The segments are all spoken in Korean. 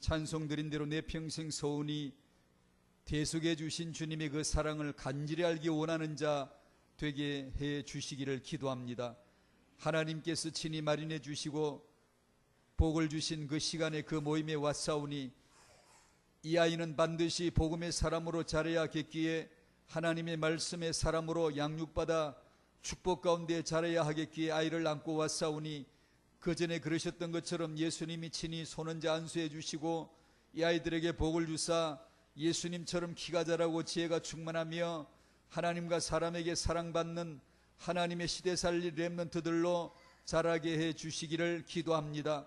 찬송 드린 대로 내 평생 서운히 대속해 주신 주님의 그 사랑을 간절히 알기 원하는 자 되게 해 주시기를 기도합니다. 하나님께서 친히 마련해 주시고 복을 주신 그 시간에 그 모임에 왔사오니 이 아이는 반드시 복음의 사람으로 자라야겠기에 하나님의 말씀의 사람으로 양육받아 축복 가운데 자라야 하겠기에 아이를 안고 왔사오니 그 전에 그러셨던 것처럼 예수님이 친히 손은자 안수해 주시고 이 아이들에게 복을 주사 예수님처럼 키가 자라고 지혜가 충만하며 하나님과 사람에게 사랑받는 하나님의 시대살리 렘넌트들로 자라게 해 주시기를 기도합니다.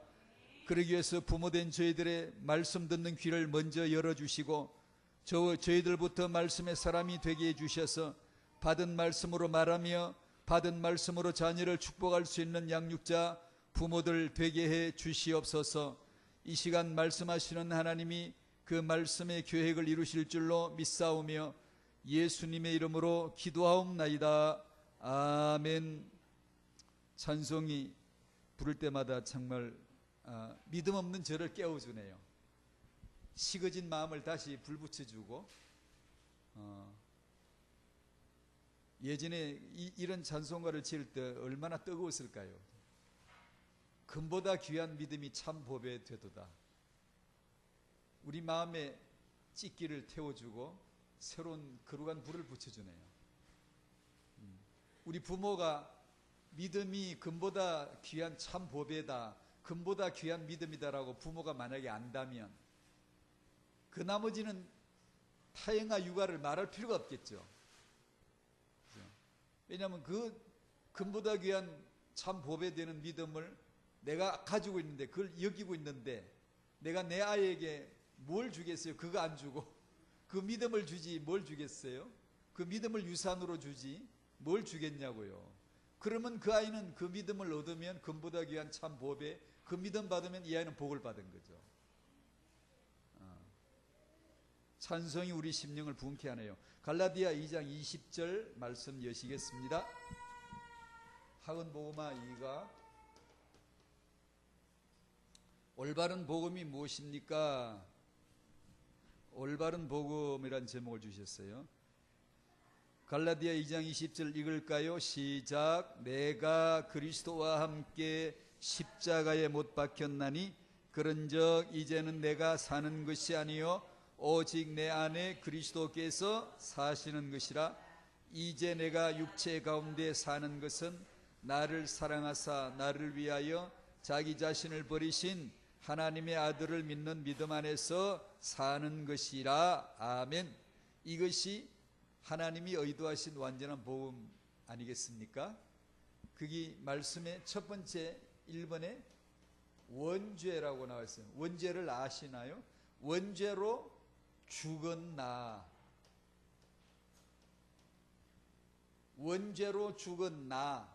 그러기 위해서 부모된 저희들의 말씀 듣는 귀를 먼저 열어주시고 저희들부터 말씀의 사람이 되게 해주셔서 받은 말씀으로 말하며 받은 말씀으로 자녀를 축복할 수 있는 양육자 부모들 되게 해 주시옵소서. 이 시간 말씀하시는 하나님이 그 말씀의 계획을 이루실 줄로 믿사오며 예수님의 이름으로 기도하옵나이다. 아멘. 찬송이 부를 때마다 정말 믿음 없는 저를 깨워주네요. 식어진 마음을 다시 불붙여주고 예전에 이런 찬송가를 지을 때 얼마나 뜨거웠을까요? 금보다 귀한 믿음이 참 보배 되도다. 우리 마음에 찢기를 태워주고 새로운 거룩한 불을 붙여주네요. 우리 부모가 믿음이 금보다 귀한 참 보배다, 금보다 귀한 믿음이다라고 부모가 만약에 안다면 그 나머지는 타영아 육아를 말할 필요가 없겠죠. 왜냐하면 그 금보다 귀한 참 보배되는 믿음을 내가 가지고 있는데, 그걸 여기고 있는데 내가 내 아이에게 뭘 주겠어요? 그거 안 주고 그 믿음을 주지 뭘 주겠어요? 그 믿음을 유산으로 주지 뭘 주겠냐고요. 그러면 그 아이는 그 믿음을 얻으면 금보다 귀한 참 보배, 그 믿음 받으면 이 아이는 복을 받은 거죠. 찬송이 우리 심령을 부흥케 하네요. 갈라디아 2장 20절 말씀 여시겠습니다. 학은복음화 2가 올바른 복음이 무엇입니까? 올바른 복음이란 제목을 주셨어요. 갈라디아 2장 20절 읽을까요? 시작. 내가 그리스도와 함께 십자가에 못 박혔나니 그런즉 이제는 내가 사는 것이 아니요 오직 내 안에 그리스도께서 사시는 것이라. 이제 내가 육체 가운데 사는 것은 나를 사랑하사 나를 위하여 자기 자신을 버리신 하나님의 아들을 믿는 믿음 안에서 사는 것이라. 아멘. 이것이 하나님이 의도하신 완전한 복음 아니겠습니까? 그게 말씀의 첫 번째 1번에 원죄라고 나와 있어요. 원죄를 아시나요? 원죄로 죽은 나, 원죄로 죽은 나,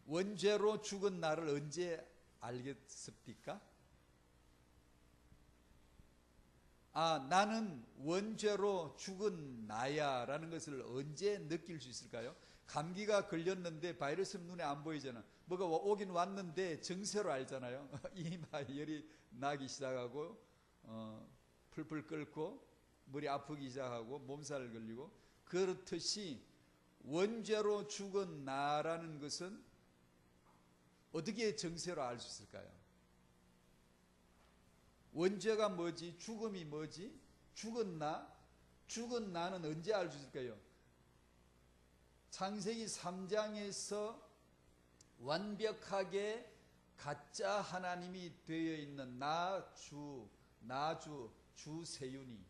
원죄로 죽은 나를 언제 알겠습니까? 나는 원죄로 죽은 나야 라는 것을 언제 느낄 수 있을까요? 감기가 걸렸는데 바이러스는 눈에 안 보이잖아. 뭐가 오긴 왔는데 증세로 알잖아요. 이마에 열이 나기 시작하고 풀풀 끓고 머리 아프기 시작하고 몸살 걸리고, 그렇듯이 원죄로 죽은 나라는 것은 어떻게 증세로 알 수 있을까요? 원죄가 뭐지? 죽음이 뭐지? 죽은 나? 죽은 나는 언제 알 수 있을까요? 창세기 3장에서 완벽하게 가짜 하나님이 되어 있는 나주 주세윤이,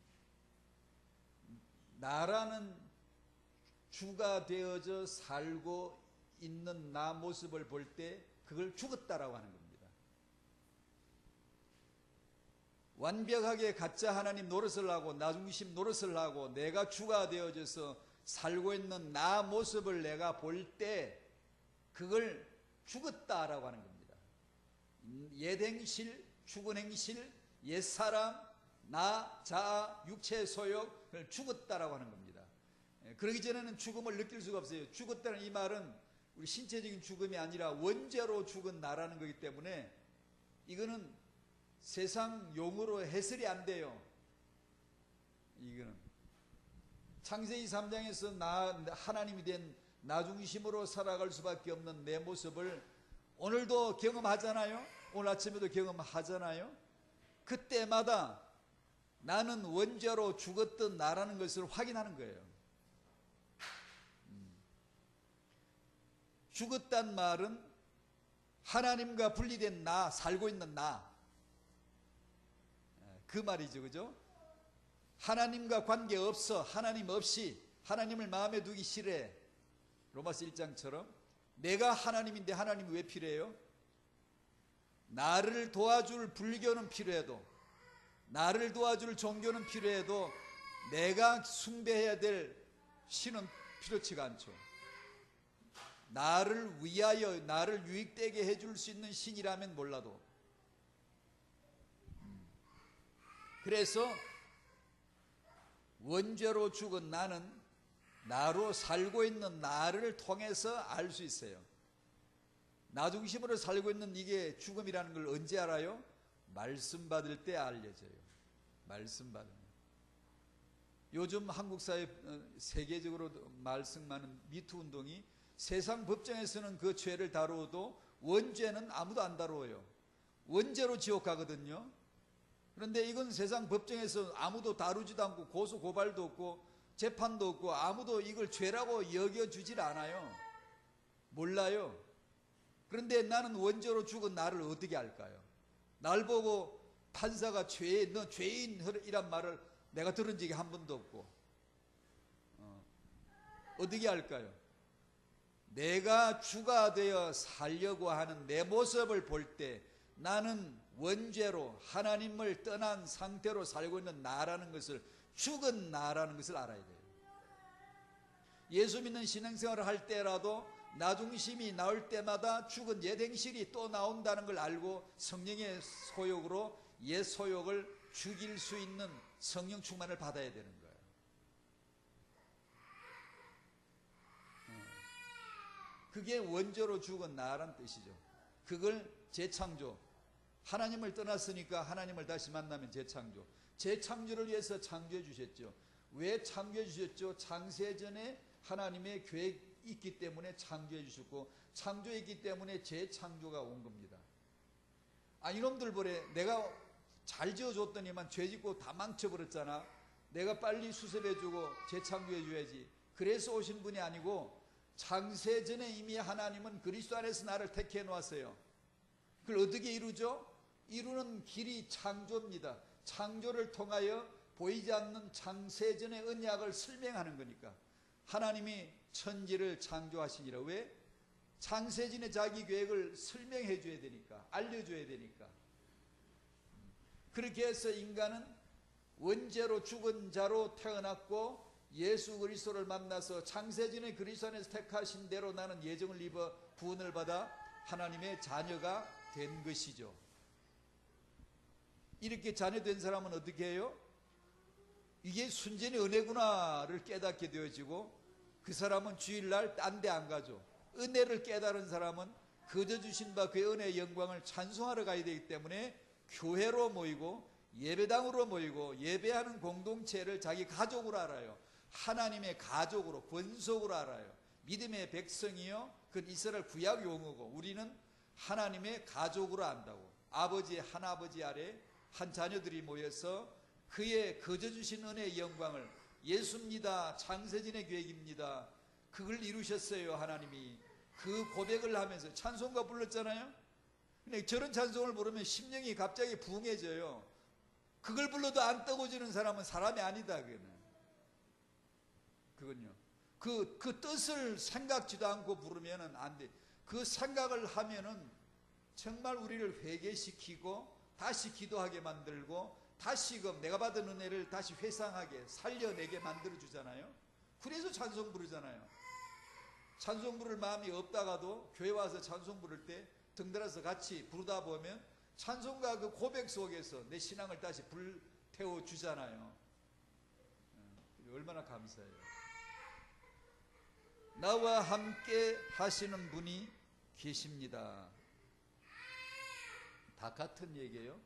나라는 주가 되어져 살고 있는 나 모습을 볼 때 그걸 죽었다라고 하는 겁니다. 완벽하게 가짜 하나님 노릇을 하고 나중심 노릇을 하고 내가 주가 되어져서 살고 있는 나 모습을 내가 볼 때 그걸 죽었다라고 하는 겁니다. 옛행실, 죽은 행실, 옛사람, 나, 자아, 육체 소욕, 그걸 죽었다라고 하는 겁니다. 그러기 전에는 죽음을 느낄 수가 없어요. 죽었다는 이 말은 우리 신체적인 죽음이 아니라 원죄로 죽은 나라는 거기 때문에 이거는 세상 용어로 해설이 안 돼요. 이거는 창세기 3장에서 하나님이 된 나 중심으로 살아갈 수밖에 없는 내 모습을 오늘도 경험하잖아요. 오늘 아침에도 경험하잖아요. 그때마다 나는 원죄로 죽었던 나라는 것을 확인하는 거예요. 죽었단 말은 하나님과 분리된 나, 살고 있는 나, 그 말이죠. 그죠? 하나님과 관계없어, 하나님 없이, 하나님을 마음에 두기 싫어해. 로마서 1장처럼 내가 하나님인데 하나님이 왜 필요해요? 나를 도와줄 불교는 필요해도, 나를 도와줄 종교는 필요해도 내가 숭배해야 될 신은 필요치가 않죠. 나를 위하여, 나를 유익되게 해줄 수 있는 신이라면 몰라도. 그래서 원죄로 죽은 나는 나로 살고 있는 나를 통해서 알 수 있어요. 나 중심으로 살고 있는 이게 죽음이라는 걸 언제 알아요? 말씀 받을 때 알려져요. 말씀 받으면. 요즘 한국 사회 세계적으로 말씀 많은 미투 운동이 세상 법정에서는 그 죄를 다루어도 원죄는 아무도 안 다루어요. 원죄로 지옥 가거든요. 그런데 이건 세상 법정에서 아무도 다루지도 않고 고소 고발도 없고 재판도 없고 아무도 이걸 죄라고 여겨주질 않아요. 몰라요. 그런데 나는 원죄로 죽은 나를 어떻게 알까요? 날 보고 판사가 너 죄인이란 말을 내가 들은 적이 한 번도 없고 어떻게 알까요? 내가 주가 되어 살려고 하는 내 모습을 볼 때 나는 원죄로 하나님을 떠난 상태로 살고 있는 나라는 것을, 죽은 나라는 것을 알아야 돼요. 예수 믿는 신앙생활을 할 때라도 나 중심이 나올 때마다 죽은 옛 행실이 또 나온다는 걸 알고 성령의 소욕으로 옛 소욕을 죽일 수 있는 성령 충만을 받아야 되는 거예요. 그게 원죄로 죽은 나라는 뜻이죠. 그걸 재창조, 하나님을 떠났으니까 하나님을 다시 만나면 재창조, 재창조를 위해서 창조해 주셨죠. 왜 창조해 주셨죠? 창세전에 하나님의 계획이 있기 때문에 창조해 주셨고, 창조했기 때문에 재창조가 온 겁니다. 아, 이놈들 보래, 내가 잘 지어줬더니만 죄짓고 다 망쳐버렸잖아. 내가 빨리 수습해주고 재창조해 줘야지. 그래서 오신 분이 아니고 창세전에 이미 하나님은 그리스도 안에서 나를 택해 놓았어요. 그걸 어떻게 이루죠? 이루는 길이 창조입니다. 창조를 통하여 보이지 않는 창세전의 언약을 설명하는 거니까. 하나님이 천지를 창조하시니라. 왜? 창세전의 자기 계획을 설명해 줘야 되니까, 알려줘야 되니까. 그렇게 해서 인간은 원죄로 죽은 자로 태어났고 예수 그리스도를 만나서 창세전의 그리스도 안에서 택하신 대로 나는 예정을 입어 구원을 받아 하나님의 자녀가 된 것이죠. 이렇게 자녀된 사람은 어떻게 해요? 이게 순전히 은혜구나를 깨닫게 되어지고 그 사람은 주일날 딴 데 안 가죠. 은혜를 깨달은 사람은 거저 주신 바 그의 은혜의 영광을 찬송하러 가야 되기 때문에 교회로 모이고 예배당으로 모이고 예배하는 공동체를 자기 가족으로 알아요. 하나님의 가족으로, 권속으로 알아요. 믿음의 백성이요, 그건 이스라엘 구약 용어고 우리는 하나님의 가족으로 안다고. 아버지, 한 아버지 아래 한 자녀들이 모여서 그의 거저 주신 은혜의 영광을, 예수입니다, 창세전의 계획입니다, 그걸 이루셨어요. 하나님이 그 고백을 하면서 찬송가 불렀잖아요. 근데 저런 찬송을 부르면 심령이 갑자기 부응해져요. 그걸 불러도 안 떠고지는 사람은 사람이 아니다. 그건요. 그 뜻을 생각지도 않고 부르면은 안 돼. 그 생각을 하면은 정말 우리를 회개시키고 다시 기도하게 만들고 다시금 내가 받은 은혜를 다시 회상하게 살려내게 만들어주잖아요. 그래서 찬송 부르잖아요. 찬송 부를 마음이 없다가도 교회 와서 찬송 부를 때 등들어서 같이 부르다 보면 찬송가 그 고백 속에서 내 신앙을 다시 불태워 주잖아요. 얼마나 감사해요. 나와 함께 하시는 분이 계십니다. 다 같은 얘기예요.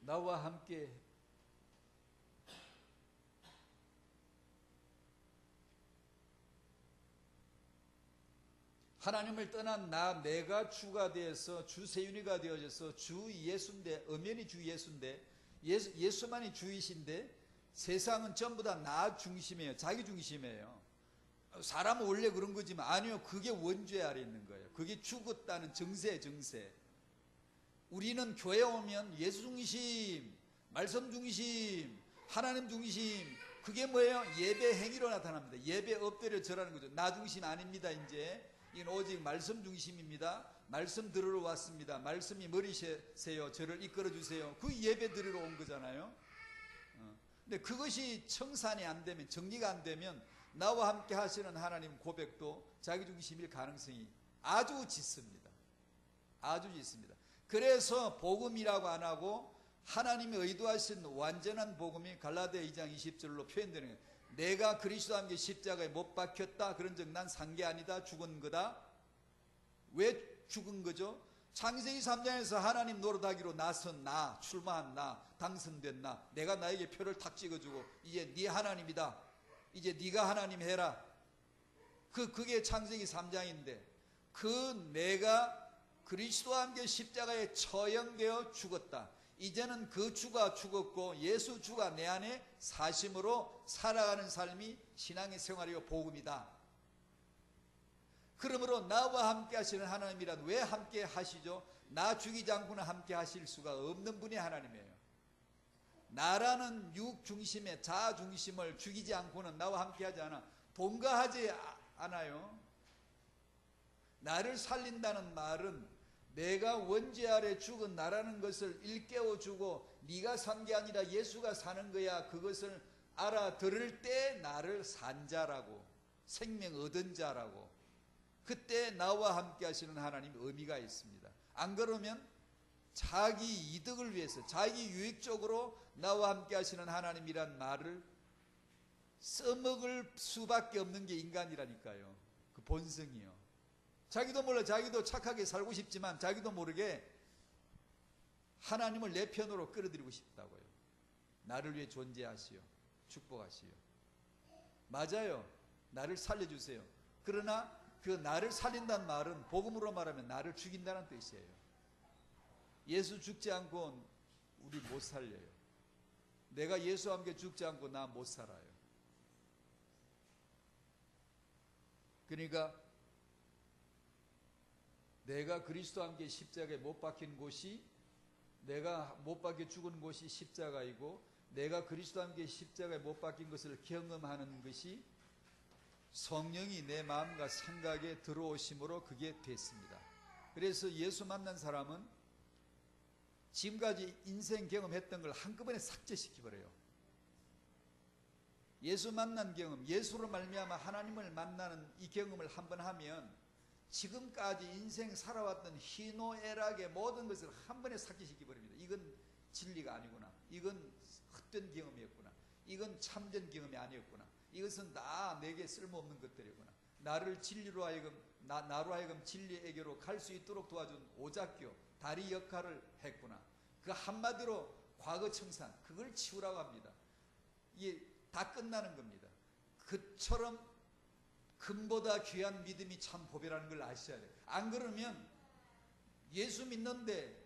나와 함께 하나님을 떠난 내가 주가 되어서 주 세윤이가 되어져서 주 예수인데, 엄연히 주 예수인데, 예수만이 주이신데 세상은 전부 다 나 중심이에요. 자기 중심이에요. 사람은 원래 그런 거지만 아니요, 그게 원죄 아래 있는 거예요. 그게 죽었다는 정세. 우리는 교회 오면 예수 중심, 말씀 중심, 하나님 중심, 그게 뭐예요? 예배 행위로 나타납니다. 예배 엎드려 절하는 거죠. 나 중심 아닙니다. 이제 이건 오직 말씀 중심입니다. 말씀 들으러 왔습니다. 말씀이 머리세요. 저를 이끌어 주세요. 그 예배 드리러 온 거잖아요. 근데 그것이 청산이 안 되면, 정리가 안 되면 나와 함께 하시는 하나님 고백도 자기 중심일 가능성이 아주 짙습니다. 아주 짙습니다. 그래서 복음이라고 안 하고 하나님이 의도하신 완전한 복음이 갈라디아 2장 20절로 표현되는 거예요. 내가 그리스도와 함께 십자가에 못 박혔다. 그런즉 난 산 게 아니다. 죽은 거다. 왜 죽은 거죠? 창세기 3장에서 하나님 노릇하기로 나선 나, 출마한 나, 당선된 나, 내가 나에게 표를 탁 찍어주고 이제 네 하나님이다. 이제 네가 하나님 해라. 그게 창세기 3장인데 그 내가 그리스도와 함께 십자가에 처형되어 죽었다. 이제는 그 주가 죽었고 예수 주가 내 안에 사심으로 살아가는 삶이 신앙의 생활이요 복음이다. 그러므로 나와 함께 하시는 하나님이란 왜 함께 하시죠? 나 죽이지 않고는 함께 하실 수가 없는 분이 하나님이에요. 나라는 육 중심의 자아 중심을 죽이지 않고는 나와 함께 하지 않아. 동거하지 않아요. 나를 살린다는 말은 내가 원죄 아래 죽은 나라는 것을 일깨워주고 네가 산 게 아니라 예수가 사는 거야. 그것을 알아들을 때 나를 산 자라고, 생명 얻은 자라고, 그때 나와 함께 하시는 하나님 의미가 있습니다. 안 그러면 자기 이득을 위해서 자기 유익적으로 나와 함께 하시는 하나님이란 말을 써먹을 수밖에 없는 게 인간이라니까요. 그 본성이요. 자기도 몰라 자기도 착하게 살고 싶지만 자기도 모르게 하나님을 내 편으로 끌어들이고 싶다고요. 나를 위해 존재하시오. 축복하시오. 맞아요. 나를 살려주세요. 그러나 그 나를 살린다는 말은 복음으로 말하면 나를 죽인다는 뜻이에요. 예수 죽지 않고 우리 못 살려요. 내가 예수와 함께 죽지 않고 나 못 살아요. 그러니까 내가 그리스도와 함께 십자가에 못 박힌 곳이, 내가 못 박혀 죽은 곳이 십자가이고 내가 그리스도와 함께 십자가에 못 박힌 것을 경험하는 것이 성령이 내 마음과 생각에 들어오심으로 그게 됐습니다. 그래서 예수 만난 사람은 지금까지 인생 경험했던 걸 한꺼번에 삭제시켜버려요. 예수 만난 경험, 예수로 말미암아 하나님을 만나는 이 경험을 한번 하면 지금까지 인생 살아왔던 희노애락의 모든 것을 한 번에 삭제시켜버립니다. 이건 진리가 아니구나. 이건 헛된 경험이었구나. 이건 참된 경험이 아니었구나. 이것은 다 내게 쓸모없는 것들이구나. 나를 진리로 하여금 나로 하여금 진리에게로 갈 수 있도록 도와준 오작교, 다리 역할을 했구나. 그 한마디로 과거 청산, 그걸 치우라고 합니다. 이게 다 끝나는 겁니다. 그처럼 금보다 귀한 믿음이 참 보배라는 걸 아셔야 돼요. 안 그러면 예수 믿는데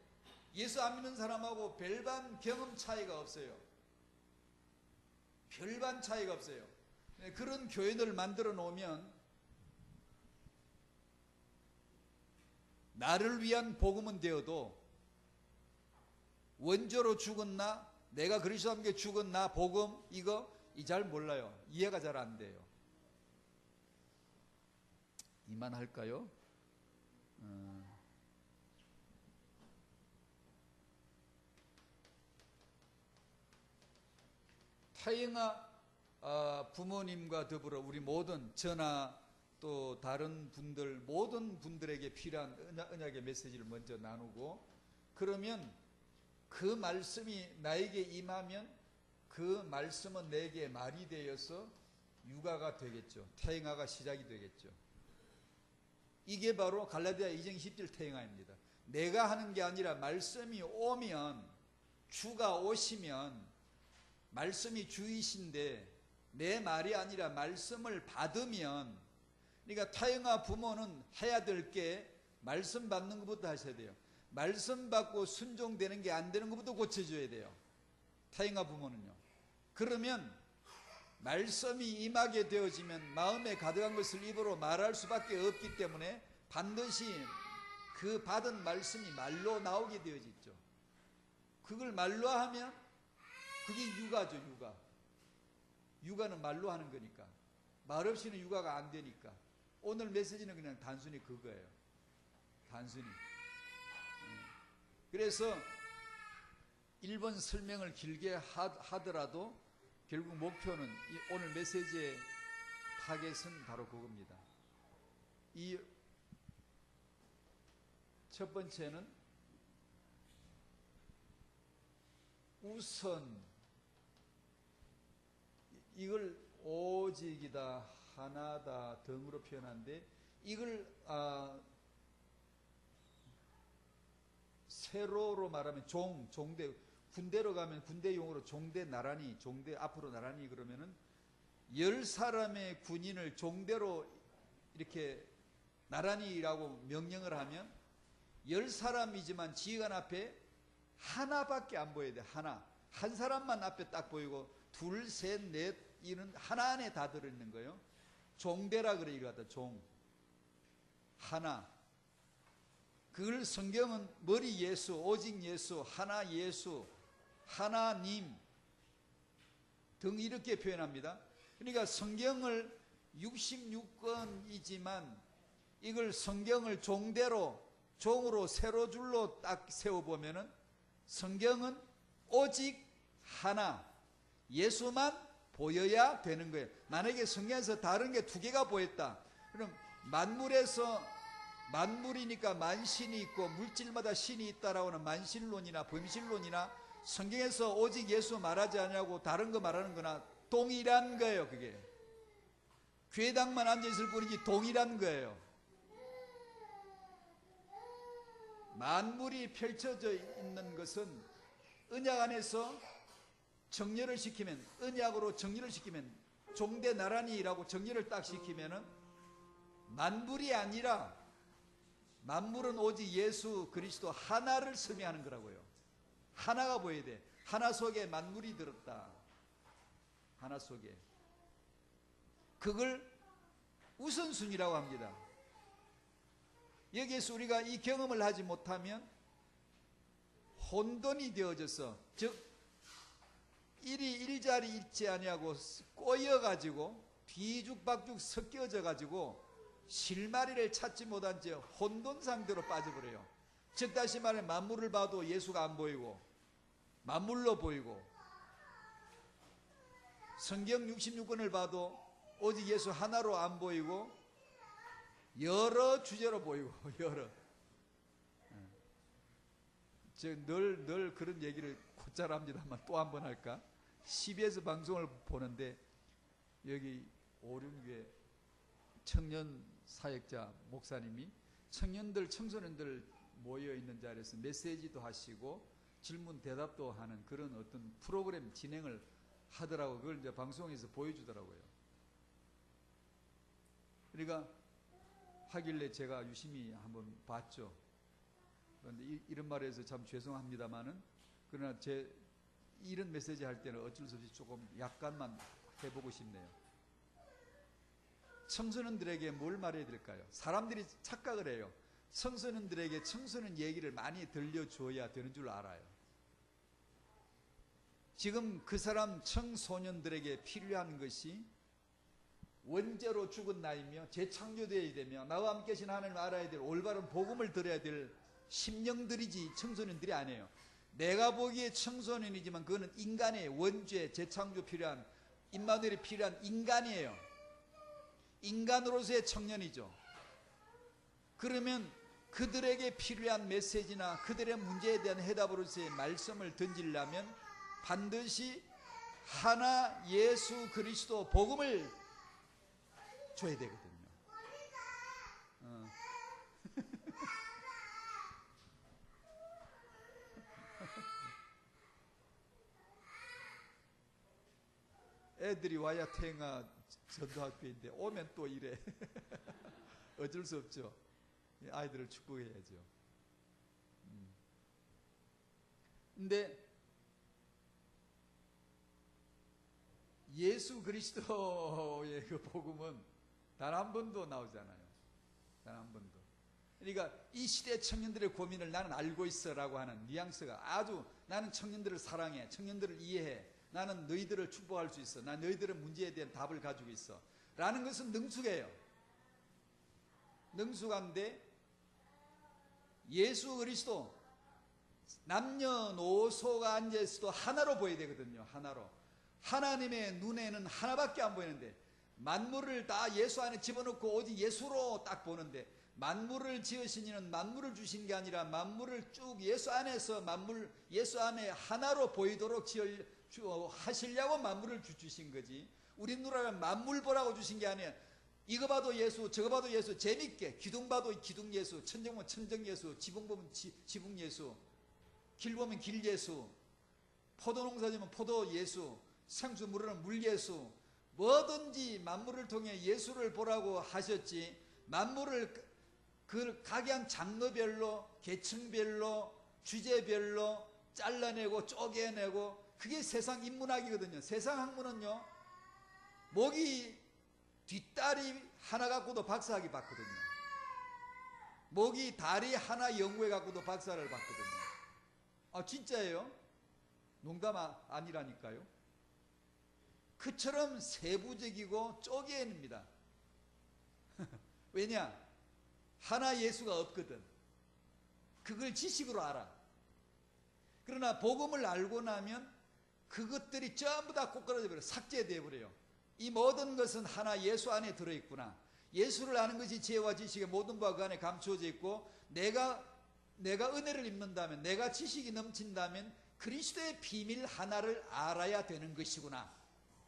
예수 안 믿는 사람하고 별반 경험 차이가 없어요. 별반 차이가 없어요. 그런 교회를 만들어 놓으면 나를 위한 복음은 되어도 원조로 죽은 나, 내가 그리스도와 함께 죽은 나 복음, 이거 잘 몰라요. 이해가 잘 안 돼요. 이만할까요? 타영아 부모님과 더불어 우리 모든 저나 또 다른 분들, 모든 분들에게 필요한 언약의 메시지를 먼저 나누고, 그러면 그 말씀이 나에게 임하면 그 말씀은 내게 말이 되어서 육아가 되겠죠. 태영아가 시작이 되겠죠. 이게 바로 갈라디아 2장 10절 태영아입니다. 내가 하는 게 아니라 말씀이 오면 주가 오시면 말씀이 주이신데 내 말이 아니라 말씀을 받으면, 그러니까 타영아 부모는 해야 될 게 말씀 받는 것부터 하셔야 돼요. 말씀 받고 순종되는 게 안 되는 것부터 고쳐줘야 돼요. 타영아 부모는요. 그러면 말씀이 임하게 되어지면 마음에 가득한 것을 입으로 말할 수밖에 없기 때문에 반드시 그 받은 말씀이 말로 나오게 되어지죠. 그걸 말로 하면 그게 육아죠. 육아는 말로 하는 거니까. 말 없이는 육아가 안 되니까. 오늘 메시지는 그냥 단순히 그거예요. 단순히. 그래서 1번 설명을 길게 하더라도 결국 목표는 오늘 메시지의 타겟은 바로 그겁니다. 이 첫 번째는 우선 이걸 오직이다, 하나다 등으로 표현하는데, 이걸 세로로 말하면 종대, 군대로 가면 군대용어로 종대 나란히, 종대 앞으로 나란히, 그러면은 10사람의 군인을 종대로 이렇게 나란히라고 명령을 하면 10사람이지만 지휘관 앞에 하나밖에 안 보여야 돼. 한 사람만 앞에 딱 보이고 둘, 셋, 넷, 이는 하나 안에 다 들어있는 거예요. 종대라 그래. 이거 같다. 종 하나. 그걸 성경은 머리 예수, 오직 예수, 하나 예수, 하나님 등 이렇게 표현합니다. 그러니까 성경을 66권이지만 이걸 성경을 종으로 세로줄로 딱 세워보면은 성경은 오직 하나, 예수만 보여야 되는 거예요. 만약에 성경에서 다른 게 2개가 보였다. 그럼 만물이니까 만신이 있고 물질마다 신이 있다라고 하는 만신론이나 범신론이나 성경에서 오직 예수 말하지 않냐고 다른 거 말하는 거나 동일한 거예요. 그게 교회당만 앉아있을 뿐이지 동일한 거예요. 만물이 펼쳐져 있는 것은 언약 안에서 정렬을 시키면, 언약으로 정렬을 시키면, 종대 나란히라고 정렬을 딱 시키면은 만물이 아니라 만물은 오직 예수 그리스도 하나를 섭리하는 거라고요. 하나가 보여야 돼. 하나 속에 만물이 들었다. 하나 속에. 그걸 우선순위라고 합니다. 여기에서 우리가 이 경험을 하지 못하면 혼돈이 되어져서, 즉 일이 일자리 있지 아니하고 꼬여가지고 뒤죽박죽 섞여져가지고 실마리를 찾지 못한 채 혼돈 상태로 빠져버려요. 즉 다시 말해 만물을 봐도 예수가 안 보이고 만물로 보이고, 성경 66권을 봐도 오직 예수 하나로 안 보이고 여러 주제로 보이고 여러. 늘 그런 얘기를 곧잘 합니다만 또 한 번 할까? CBS 방송을 보는데 여기 5, 6개 청년 사역자 목사님이 청소년들 모여있는 자리에서 메시지도 하시고 질문 대답도 하는 그런 어떤 프로그램 진행을 하더라고요. 그걸 이제 방송에서 보여주더라고요. 그러니까 하길래 제가 유심히 한번 봤죠. 그런데 이런 말에서 참 죄송합니다만은, 그러나 이런 메시지 할 때는 어쩔 수 없이 조금 약간만 해보고 싶네요. 청소년들에게 뭘 말해야 될까요? 사람들이 착각을 해요. 청소년들에게 청소년 얘기를 많이 들려줘야 되는 줄 알아요. 지금 그 사람 청소년들에게 필요한 것이 원죄로 죽은 나이며 재창조되어야 되며 나와 함께 계신 하나님을 알아야 될 올바른 복음을 들어야 될 심령들이지 청소년들이 아니에요. 내가 보기에 청소년이지만 그거는 인간의 원죄, 재창조 필요한, 임마누엘이 필요한 인간이에요. 인간으로서의 청년이죠. 그러면 그들에게 필요한 메시지나 그들의 문제에 대한 해답으로서의 말씀을 던지려면 반드시 하나 예수 그리스도 복음을 줘야 되거든요. 애들이 와야 태영아 전도학교인데 오면 또 이래. 어쩔 수 없죠. 아이들을 축복해야죠. 근데 예수 그리스도의 그 복음은 단 한 번도 나오잖아요. 단 한 번도. 그러니까 이 시대 청년들의 고민을 나는 알고 있어라고 하는 뉘앙스가 아주, 나는 청년들을 사랑해, 청년들을 이해해, 나는 너희들을 축복할 수 있어, 난 너희들의 문제에 대한 답을 가지고 있어 라는 것은 능숙해요. 능숙한데 예수 그리스도 남녀노소가 앉아있어도 하나로 보여야 되거든요. 하나로. 하나님의 눈에는 하나밖에 안 보이는데 만물을 다 예수 안에 집어넣고 오직 예수로 딱 보는데, 만물을 지으신 이는 만물을 주신 게 아니라 만물을 쭉 예수 안에서 만물 예수 안에 하나로 보이도록 하시려고 만물을 주신 거지. 우리 누라는 만물 보라고 주신 게 아니야. 이거 봐도 예수, 저거 봐도 예수, 재밌게 기둥 봐도 기둥 예수, 천정 보면 천정 예수, 지붕 보면 지붕 예수, 길 보면 길 예수, 포도 농사 지면 포도 예수, 생수 물으면 물 예수. 뭐든지 만물을 통해 예수를 보라고 하셨지, 만물을 그 각양 장르별로, 계층별로, 주제별로 잘라내고 쪼개내고, 그게 세상 인문학이거든요. 세상 학문은요, 목이 뒷다리 하나 갖고도 박사학위 받거든요. 목이 다리 하나 연구해 갖고도 박사를 받거든요. 아, 진짜예요? 농담 아니라니까요. 그처럼 세부적이고 쪼개냅니다. 왜냐? 하나 예수가 없거든. 그걸 지식으로 알아. 그러나 복음을 알고 나면 그것들이 전부 다 꼬꾸라져 버려요. 삭제되어 버려요. 이 모든 것은 하나 예수 안에 들어있구나. 예수를 아는 것이 지혜와 지식의 모든 바가 그 안에 감추어져 있고, 내가 은혜를 입는다면, 내가 지식이 넘친다면 그리스도의 비밀 하나를 알아야 되는 것이구나.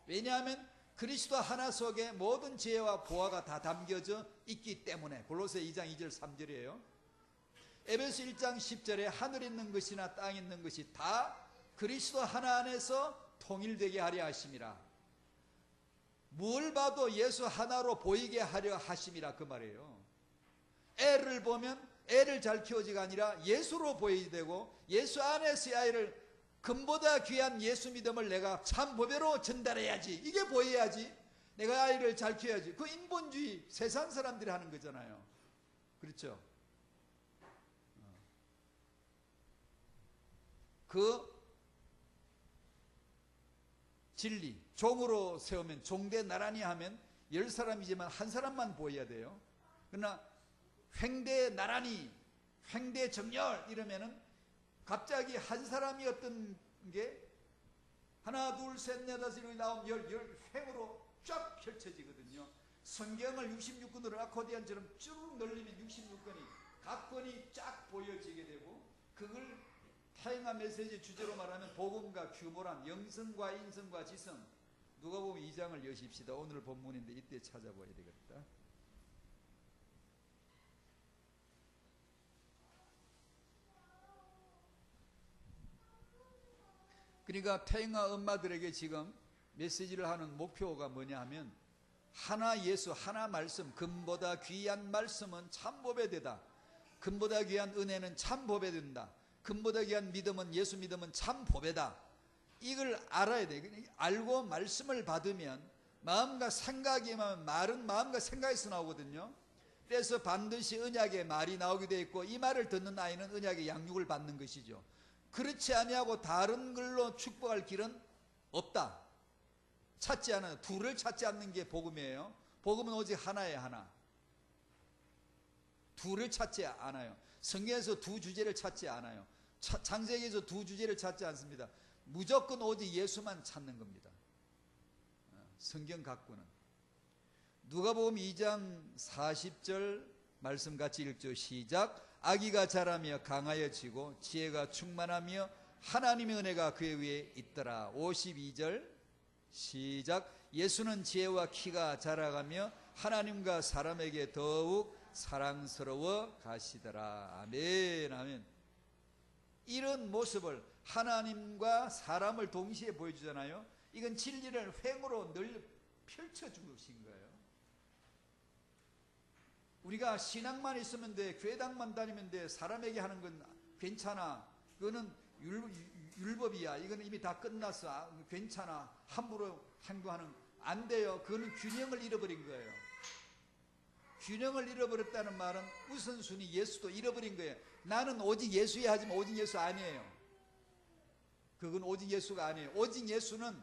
왜냐하면 그리스도 하나 속에 모든 지혜와 보화가 다 담겨져 있기 때문에. 골로새 2장 2절 3절이에요. 에베소 1장 10절에 하늘에 있는 것이나 땅에 있는 것이 다 그리스도 하나 안에서 통일되게 하려 하심이라. 뭘 봐도 예수 하나로 보이게 하려 하심이라, 그 말이에요. 애를 보면 애를 잘 키워지가 아니라 예수로 보여야 되고, 예수 안에서 이 아이를 금보다 귀한 예수 믿음을 내가 참 보배로 전달해야지. 이게 보여야지. 내가 아이를 잘 키워야지. 그 인본주의 세상 사람들이 하는 거잖아요. 그렇죠? 그 진리, 종으로 세우면, 종대 나란히 하면 10사람이지만 한 사람만 보여야 돼요. 그러나 횡대 나란히, 횡대 정렬 이러면은 갑자기 한 사람이 어떤 게 하나 둘 셋 넷 다섯 여섯 나오면 열 횡으로 쫙 펼쳐지거든요. 성경을 66권으로 아코디언처럼 쭉 늘리면 66권이 각 권이 쫙 보여지게 되고, 그걸 타인화 메시지 주제로 말하면 복음과 규모란 영성과 인성과 지성. 누가복음 2장을 여십시다. 오늘 본문인데 이때 찾아봐야 되겠다. 그러니까 태영아 엄마들에게 지금 메시지를 하는 목표가 뭐냐 하면, 하나 예수, 하나 말씀, 금보다 귀한 말씀은 참 보배되다. 금보다 귀한 은혜는 참 보배된다. 금보다 귀한 믿음은, 예수 믿음은 참 보배다. 이걸 알아야 돼. 알고 말씀을 받으면 마음과 생각이, 말은 마음과 생각에서 나오거든요. 그래서 반드시 언약의 말이 나오게 되어 있고, 이 말을 듣는 아이는 언약의 양육을 받는 것이죠. 그렇지 아니하고 다른 걸로 축복할 길은 없다. 찾지 않아요. 둘을 찾지 않는 게 복음이에요. 복음은 오직 하나예요. 하나. 둘을 찾지 않아요. 성경에서 두 주제를 찾지 않아요. 창세기에서 두 주제를 찾지 않습니다. 무조건 오직 예수만 찾는 겁니다. 성경 갖고는. 누가복음 2장 40절 말씀 같이 읽죠. 시작. 아기가 자라며 강하여지고 지혜가 충만하며 하나님의 은혜가 그의 위에 있더라. 52절 시작. 예수는 지혜와 키가 자라가며 하나님과 사람에게 더욱 사랑스러워 가시더라. 아멘. 아멘. 이런 모습을, 하나님과 사람을 동시에 보여주잖아요. 이건 진리를 횡으로 늘 펼쳐주신 거예요. 우리가 신앙만 있으면 돼, 교회당만 다니면 돼, 사람에게 하는 건 괜찮아, 그거는 율법이야, 이거는 이미 다 끝났어, 괜찮아, 함부로 행동하는, 안 돼요. 그거는 균형을 잃어버린 거예요. 균형을 잃어버렸다는 말은 우선순위 예수도 잃어버린 거예요. 나는 오직 예수야 하지만 오직 예수 아니에요. 그건 오직 예수가 아니에요. 오직 예수는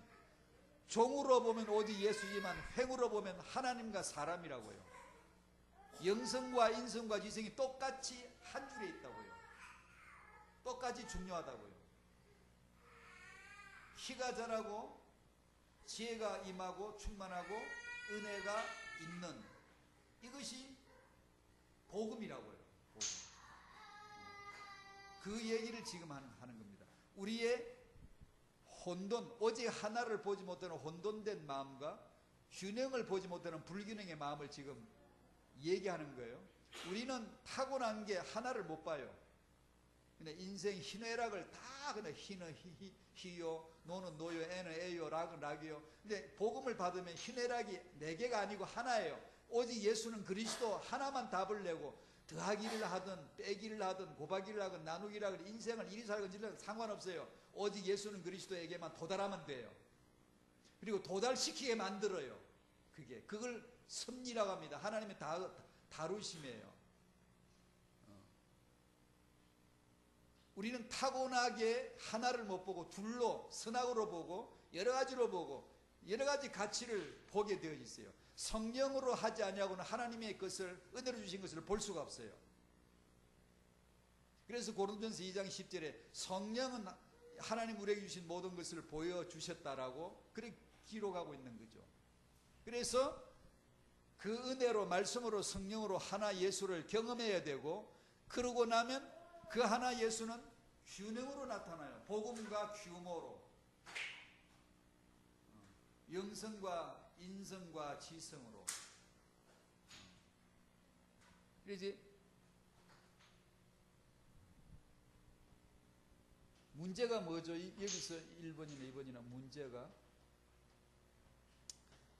종으로 보면 오직 예수지만 횡으로 보면 하나님과 사람이라고요. 영성과 인성과 지성이 똑같이 한 줄에 있다고요. 똑같이 중요하다고요. 키가 자라고 지혜가 임하고 충만하고 은혜가 있는, 이것이 복음이라고요. 복음. 그 얘기를 지금 하는 겁니다. 우리의 혼돈, 오직 하나를 보지 못하는 혼돈된 마음과 균형을 보지 못하는 불균형의 마음을 지금 얘기하는 거예요. 우리는 타고난 게 하나를 못 봐요. 근데 인생 희노애락을 다 그냥 희는 희요, 노는 노요, 애는 애요, 락은 락이요. 근데 복음을 받으면 희노애락이 네 개가 아니고 하나예요. 오직 예수는 그리스도 하나만 답을 내고 더하기를 하든 빼기를 하든 곱하기를 하든 나누기를 하든 인생을 이리 살건 저리 살건 상관없어요. 오직 예수는 그리스도에게만 도달하면 돼요. 그리고 도달시키게 만들어요. 그걸 섭리라고 합니다. 하나님의 다루심이에요. 우리는 타고나게 하나를 못 보고 둘로, 선악으로 보고 여러 가지로 보고 여러 가지 가치를 보게 되어 있어요. 성령으로 하지 아니하고는 하나님의 것을, 은혜로 주신 것을 볼 수가 없어요. 그래서 고린도전서 2장 10절에 성령은 하나님 우리에게 주신 모든 것을 보여주셨다라고 그렇게 기록하고 있는 거죠. 그래서 그 은혜로, 말씀으로, 성령으로 하나 예수를 경험해야 되고, 그러고 나면 그 하나 예수는 균형으로 나타나요. 복음과 규모로, 영성과 인성과 지성으로. 그래서 문제가 뭐죠? 여기서 1번이나 2번이나 문제가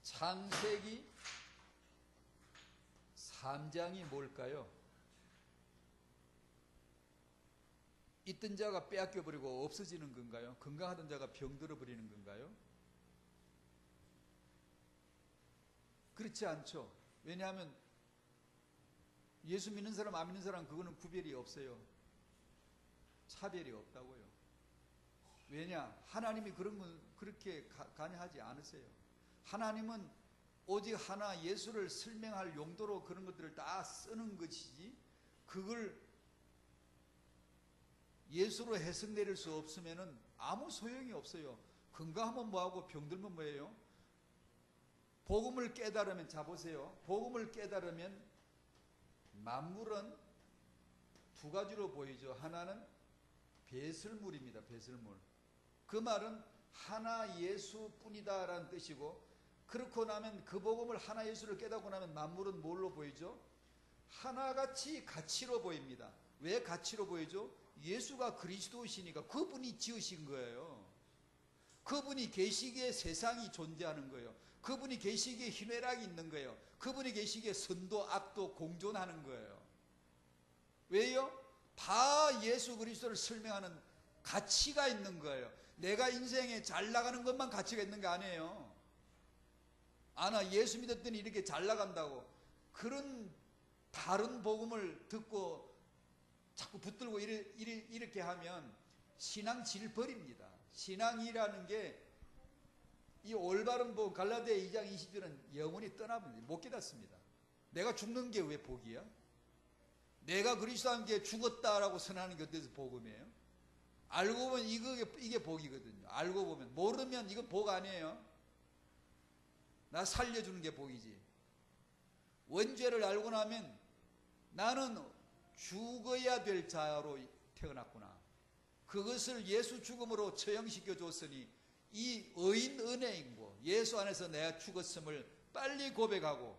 창세기 3장이 뭘까요? 있던 자가 빼앗겨버리고 없어지는 건가요? 건강하던 자가 병들어버리는 건가요? 그렇지 않죠. 왜냐하면 예수 믿는 사람 안 믿는 사람 그거는 구별이 없어요. 차별이 없다고요. 왜냐? 하나님이 그런 건 그렇게 관여하지 않으세요. 하나님은 오직 하나 예수를 설명할 용도로 그런 것들을 다 쓰는 것이지, 그걸 예수로 해석내릴 수 없으면은 아무 소용이 없어요. 건강하면 뭐하고 병들면 뭐예요? 복음을 깨달으면, 자 보세요. 복음을 깨달으면 만물은 두 가지로 보이죠. 하나는 배설물입니다. 배설물. 그 말은 하나 예수뿐이다 라는 뜻이고, 그렇고 나면 그 복음을 하나 예수를 깨닫고 나면 만물은 뭘로 보이죠? 하나같이 가치로 보입니다. 왜 가치로 보이죠? 예수가 그리스도이시니까 그분이 지으신 거예요. 그분이 계시기에 세상이 존재하는 거예요. 그분이 계시기에 희노애락이 있는 거예요. 그분이 계시기에 선도 악도 공존하는 거예요. 왜요? 다 예수 그리스도를 설명하는 가치가 있는 거예요. 내가 인생에 잘 나가는 것만 가치가 있는 게 아니에요. 나 예수 믿었더니 이렇게 잘 나간다고, 그런 다른 복음을 듣고 자꾸 붙들고 이렇게 하면 신앙 질 버립니다. 신앙이라는 게, 이 올바른 복음, 갈라디아 2장 20절은 영원히 떠나버립니다. 못 깨닫습니다. 내가 죽는 게 왜 복이야? 내가 그리스도와 함께 죽었다라고 선하는 게 어때서 복음이에요? 알고 보면 이게 복이거든요. 알고 보면. 모르면 이건 복 아니에요. 나 살려주는 게 복이지. 원죄를 알고 나면 나는 죽어야 될 자로 태어났구나. 그것을 예수 죽음으로 처형시켜 줬으니 이 의인 은혜이고, 예수 안에서 내가 죽었음을 빨리 고백하고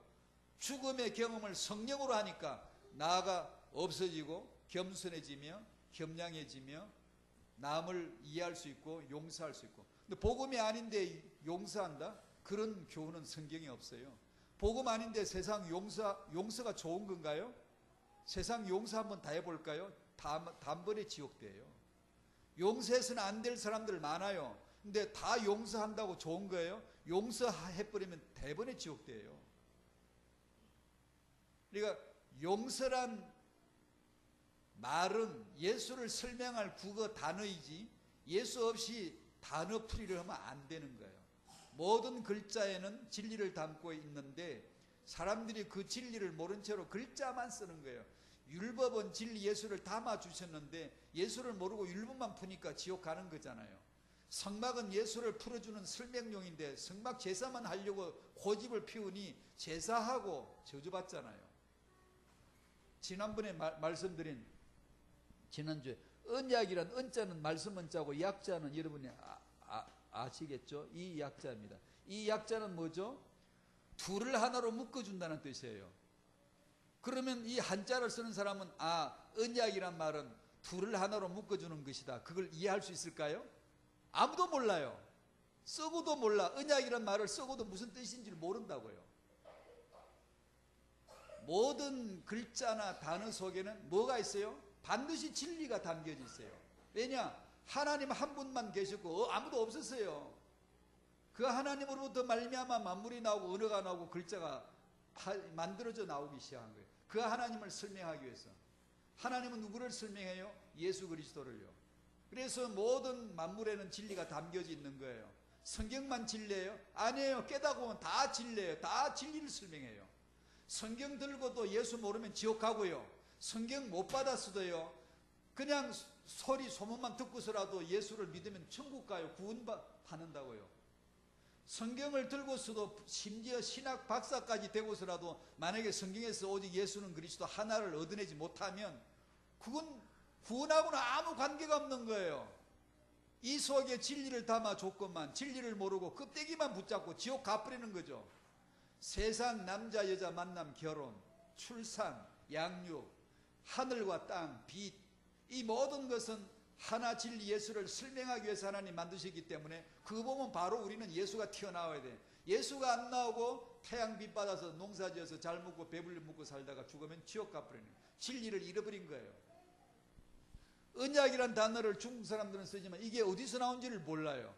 죽음의 경험을 성령으로 하니까 나가 없어지고 겸손해지며 겸양해지며 남을 이해할 수 있고 용서할 수 있고. 근데 복음이 아닌데 용서한다? 그런 교훈은 성경에 없어요. 복음 아닌데 세상 용서가 좋은 건가요? 세상 용서 한번 다 해볼까요? 단번에 지옥돼요. 용서해서는 안 될 사람들 많아요. 근데 다 용서한다고 좋은 거예요? 용서해버리면 대번에 지옥돼요. 그러니까 용서란 말은 예수를 설명할 국어 단어이지 예수 없이 단어풀이를 하면 안 되는 거예요. 모든 글자에는 진리를 담고 있는데 사람들이 그 진리를 모른 채로 글자만 쓰는 거예요. 율법은 진리 예수를 담아주셨는데 예수를 모르고 율법만 푸니까 지옥 가는 거잖아요. 성막은 예수를 풀어주는 설명용인데 성막 제사만 하려고 고집을 피우니 제사하고 저주받잖아요. 지난번에 말씀드린 지난주에 언약이란 언자는 말씀 언자고 약자는 여러분이 아시겠죠? 이 약자입니다. 이 약자는 뭐죠? 둘을 하나로 묶어준다는 뜻이에요. 그러면 이 한자를 쓰는 사람은 언약이란 말은 둘을 하나로 묶어주는 것이다. 그걸 이해할 수 있을까요? 아무도 몰라요. 쓰고도 몰라. 언약이란 말을 쓰고도 무슨 뜻인지를 모른다고요. 모든 글자나 단어 속에는 뭐가 있어요? 반드시 진리가 담겨져 있어요. 왜냐? 하나님 한 분만 계셨고 아무도 없었어요. 그 하나님으로부터 말미암아 만물이 나오고 언어가 나오고 글자가 만들어져 나오기 시작한 거예요. 그 하나님을 설명하기 위해서. 하나님은 누구를 설명해요? 예수 그리스도를요. 그래서 모든 만물에는 진리가 담겨져 있는 거예요. 성경만 진리예요? 아니에요. 깨닫고 보면 다 진리예요. 다 진리를 설명해요. 성경 들고도 예수 모르면 지옥 가고요. 성경 못 받았어도요. 그냥 소리 소문만 듣고서라도 예수를 믿으면 천국 가요. 구원 받는다고요. 성경을 들고서도 심지어 신학 박사까지 되고서라도 만약에 성경에서 오직 예수는 그리스도 하나를 얻어내지 못하면 그건 구원하고는 아무 관계가 없는 거예요. 이 속에 진리를 담아줬건만 진리를 모르고 껍데기만 붙잡고 지옥 가버리는 거죠. 세상 남자 여자 만남 결혼 출산 양육 하늘과 땅 빛 이 모든 것은 하나 진리 예수를 설명하기 위해서 하나님 만드셨기 때문에 그거 보면 바로 우리는 예수가 튀어나와야 돼. 예수가 안 나오고 태양 빛 받아서 농사지어서 잘 먹고 배불리 먹고 살다가 죽으면 지옥 가버리는 거예요. 진리를 잃어버린 거예요. 언약이란 단어를 중국 사람들은 쓰지만 이게 어디서 나온지를 몰라요.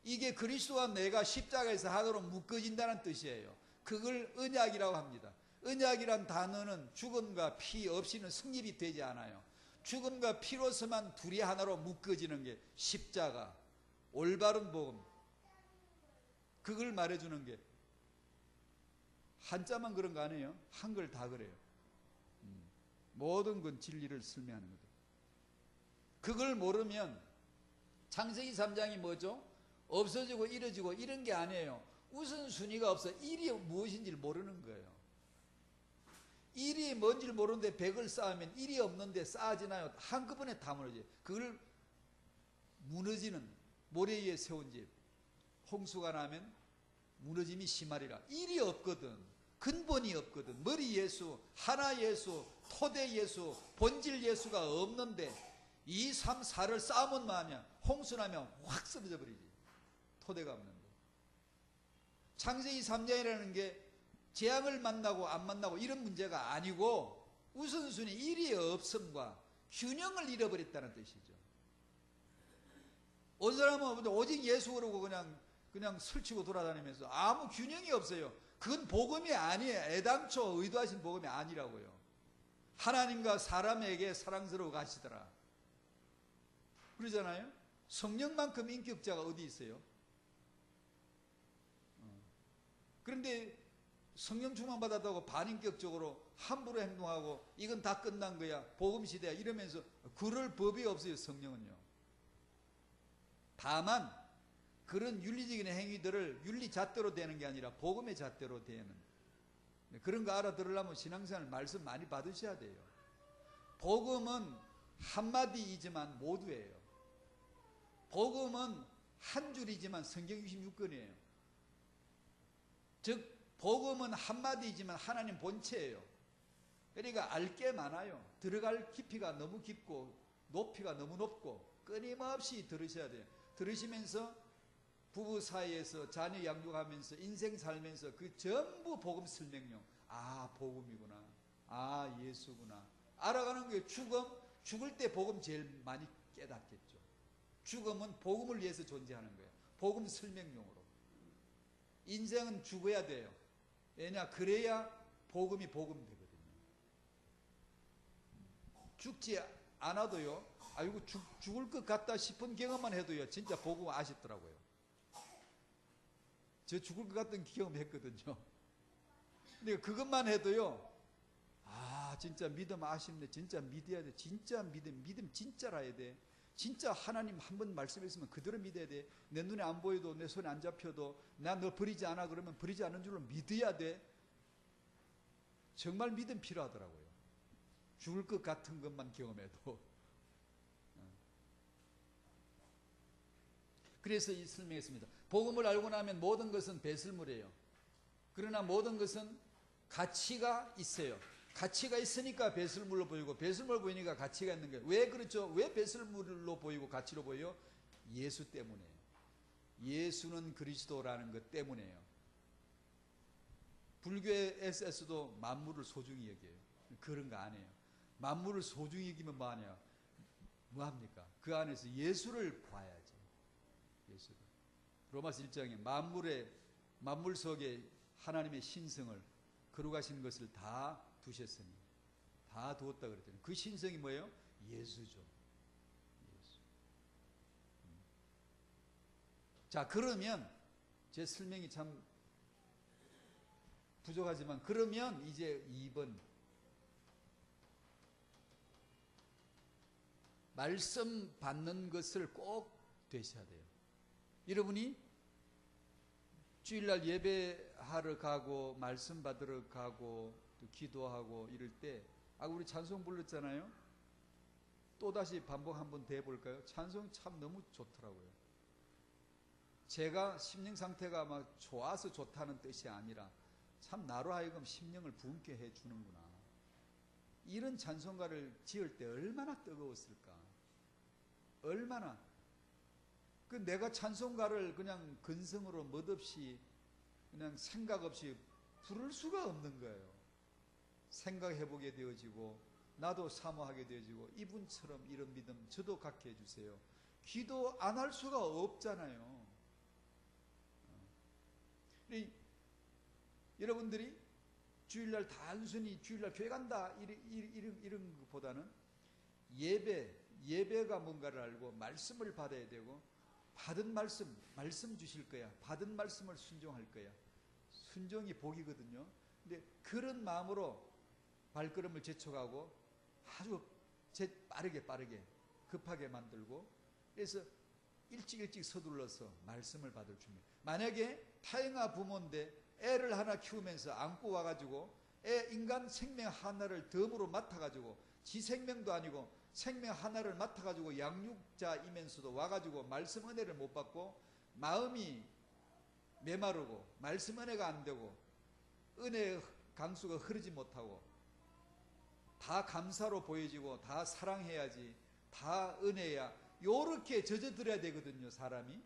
이게 그리스도와 내가 십자가에서 하나로 묶어진다는 뜻이에요. 그걸 언약이라고 합니다. 언약이란 단어는 죽음과 피 없이는 성립이 되지 않아요. 죽음과 피로서만 둘이 하나로 묶어지는 게 십자가, 올바른 복음, 그걸 말해주는 게 한자만 그런 거 아니에요. 한글 다 그래요. 모든 건 진리를 설명하는 거죠. 그걸 모르면 창세기 3장이 뭐죠? 없어지고 이뤄지고 이런 게 아니에요. 우선순위가 없어. 일이 무엇인지를 모르는 거예요. 일이 뭔지를 모르는데 100을 쌓으면 일이 없는데 쌓아지나요? 한꺼번에 다 무너져요. 그걸 무너지는 모래 위에 세운 집 홍수가 나면 무너짐이 심하리라. 일이 없거든. 근본이 없거든. 머리 예수, 하나 예수, 토대 예수, 본질 예수가 없는데 2, 3, 4를 쌓으면 뭐하냐? 홍수 나면 확 쓰러져 버리지. 토대가 없는데. 창세기 3장이라는 게 재앙을 만나고 안 만나고 이런 문제가 아니고 우선순위 일이 없음과 균형을 잃어버렸다는 뜻이죠. 어떤 사람은 오직 예수 그러고 그냥 설치고 돌아다니면서 아무 균형이 없어요. 그건 복음이 아니에요. 애당초 의도하신 복음이 아니라고요. 하나님과 사람에게 사랑스러워 가시더라. 그러잖아요. 성령만큼 인격자가 어디 있어요? 그런데 성령 충만 받았다고 반인격적으로 함부로 행동하고 이건 다 끝난 거야. 복음 시대야. 이러면서 그럴 법이 없어요. 성령은요. 다만 그런 윤리적인 행위들을 윤리 잣대로 되는 게 아니라 복음의 잣대로 되는 그런 거 알아들으려면 신앙생활 말씀 많이 받으셔야 돼요. 복음은 한마디이지만 모두예요. 복음은 한 줄이지만 성경 66권이에요. 즉 복음은 한마디이지만 하나님 본체예요. 그러니까 알 게 많아요. 들어갈 깊이가 너무 깊고 높이가 너무 높고 끊임없이 들으셔야 돼요. 들으시면서 부부 사이에서 자녀 양육하면서 인생 살면서 그 전부 복음 설명용. 아, 복음이구나. 아, 예수구나. 알아가는 게 죽을 때 복음 제일 많이 깨닫겠죠. 죽음은 복음을 위해서 존재하는 거예요. 복음 설명용으로. 인생은 죽어야 돼요. 왜냐? 그래야 복음이 복음 되거든요. 죽지 않아도요, 아이고 죽을 것 같다 싶은 경험만 해도요, 진짜 복음 아쉽더라고요. 저 죽을 것 같은 경험 했거든요. 근데 그것만 해도요, 아, 진짜 믿음 아쉽네. 진짜 믿어야 돼. 진짜 믿음 진짜라 해야 돼. 진짜 하나님 한 번 말씀했으면 그대로 믿어야 돼. 내 눈에 안 보여도 내 손에 안 잡혀도 나 너 버리지 않아 그러면 버리지 않은 줄로 믿어야 돼. 정말 믿음 필요하더라고요. 죽을 것 같은 것만 경험해도. 그래서 이 설명했습니다. 복음을 알고 나면 모든 것은 배설물이에요. 그러나 모든 것은 가치가 있어요. 가치가 있으니까 배설물로 보이고 배설물 보이니까 가치가 있는 거예요. 왜 그렇죠? 왜 배설물로 보이고 가치로 보여요? 예수 때문에요. 예수는 그리스도라는 것 때문에요. 불교에서도 만물을 소중히 여겨요. 그런 거 안 해요. 만물을 소중히 여기면 뭐하냐? 뭐합니까? 그 안에서 예수를 봐야지. 예수를. 로마서 1장에 만물 속에 하나님의 신성을 거룩하신 것을 다 두셨으니, 다 두었다 그랬잖아요. 그 신성이 뭐예요? 예수죠. 예수. 자, 그러면 제 설명이 참 부족하지만, 그러면 이제 2번 말씀 받는 것을 꼭 되셔야 돼요. 여러분이 주일날 예배하러 가고 말씀 받으러 가고 또 기도하고 이럴 때, 우리 찬송 불렀잖아요. 또다시 반복 한번 해볼까요? 찬송 참 너무 좋더라고요. 제가 심령 상태가 막 좋아서 좋다는 뜻이 아니라 참 나로 하여금 심령을 붉게 해주는구나. 이런 찬송가를 지을 때 얼마나 뜨거웠을까. 얼마나. 내가 찬송가를 그냥 근성으로 멋없이 그냥 생각 없이 부를 수가 없는 거예요. 생각해보게 되어지고 나도 사모하게 되어지고 이분처럼 이런 믿음 저도 갖게 해주세요. 기도 안 할 수가 없잖아요. 여러분들이 주일날 단순히 주일날 교회 간다 이런 것보다는 예배가 뭔가를 알고 말씀을 받아야 되고, 받은 말씀 주실 거야. 받은 말씀을 순종할 거야. 순종이 복이거든요. 근데 그런 마음으로 발걸음을 재촉하고 아주 빠르게 급하게 만들고, 그래서 일찍 서둘러서 말씀을 받을 준비. 만약에 타영아 부모인데 애를 하나 키우면서 안고 와가지고 인간 생명 하나를 덤으로 맡아가지고 지 생명도 아니고 생명 하나를 맡아가지고 양육자이면서도 와가지고 말씀 은혜를 못 받고 마음이 메마르고 말씀 은혜가 안 되고 은혜의 강수가 흐르지 못하고 다 감사로 보여지고 다 사랑해야지, 다 은혜야, 요렇게 젖어들어야 되거든요, 사람이.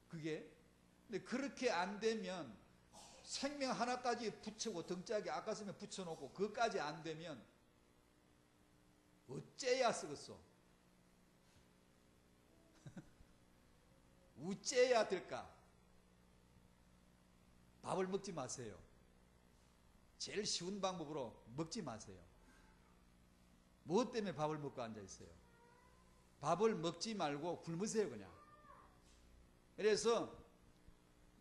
그게. 근데 그렇게 안 되면 생명 하나까지 붙이고 등짝에 아까스면 붙여놓고 그것까지 안 되면 어째야 쓰겠어? 우째야 될까? 밥을 먹지 마세요. 제일 쉬운 방법으로 먹지 마세요. 무엇 때문에 밥을 먹고 앉아있어요? 밥을 먹지 말고 굶으세요, 그냥. 그래서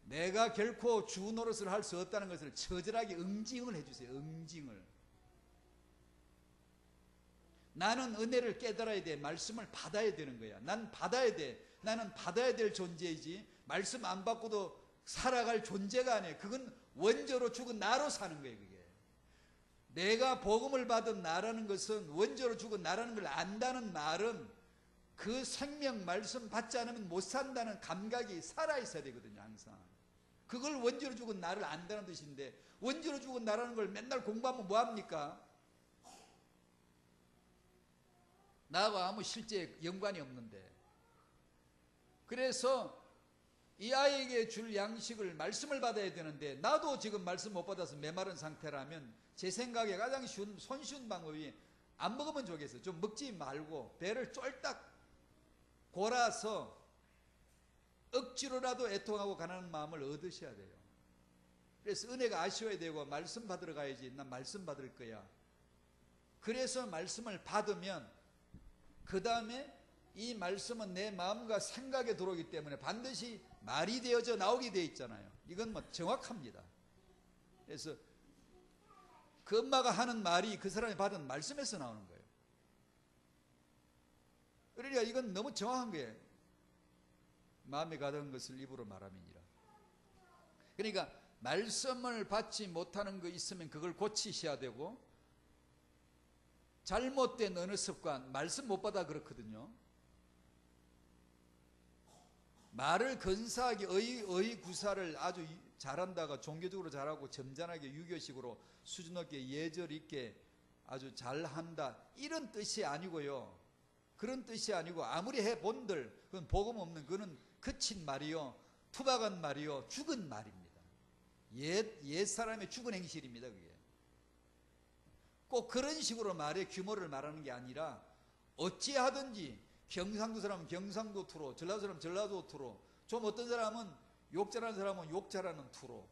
내가 결코 주 노릇을 할 수 없다는 것을 처절하게 응징을 해주세요. 응징을. 나는 은혜를 깨달아야 돼. 말씀을 받아야 되는 거야. 난 받아야 돼. 나는 받아야 될 존재이지 말씀 안 받고도 살아갈 존재가 아니에요. 그건 원조로 죽은 나로 사는 거예요. 그게. 내가 복음을 받은 나라는 것은, 원조로 죽은 나라는 걸 안다는 말은 그 생명 말씀 받지 않으면 못 산다는 감각이 살아있어야 되거든요. 항상. 그걸 원조로 죽은 나를 안다는 뜻인데, 원조로 죽은 나라는 걸 맨날 공부하면 뭐합니까? 나하고 아무 실제 연관이 없는데. 그래서 이 아이에게 줄 양식을 말씀을 받아야 되는데, 나도 지금 말씀 못 받아서 메마른 상태라면 제 생각에 가장 손쉬운 방법이 안 먹으면 좋겠어요. 좀 먹지 말고 배를 쫄딱 골아서 억지로라도 애통하고 가난한 마음을 얻으셔야 돼요. 그래서 은혜가 아쉬워야 되고, 말씀 받으러 가야지, 난 말씀 받을 거야. 그래서 말씀을 받으면 그 다음에 이 말씀은 내 마음과 생각에 들어오기 때문에 반드시 말이 되어져 나오게 되어 있잖아요. 이건 뭐 정확합니다. 그래서 그 엄마가 하는 말이 그 사람이 받은 말씀에서 나오는 거예요. 그러니까 이건 너무 정확한 거예요. 마음에 가득한 것을 입으로 말함이니라. 그러니까 말씀을 받지 못하는 거 있으면 그걸 고치셔야 되고, 잘못된 어느 습관, 말씀 못 받아 그렇거든요. 말을 근사하게 의구사를 아주 잘한다가 종교적으로 잘하고 점잖하게 유교식으로 수준 높게 예절 있게 아주 잘한다, 이런 뜻이 아니고요. 그런 뜻이 아니고, 아무리 해본들 그건 복음 없는, 그는 그친 말이요, 투박한 말이요, 죽은 말입니다. 옛 사람의 죽은 행실입니다. 그게 꼭 그런 식으로 말의 규모를 말하는 게 아니라, 어찌하든지 경상도 사람은 경상도 투로, 전라도 사람은 전라도 투로, 좀 어떤 사람은 욕 잘하는 사람은 욕 잘하는 투로,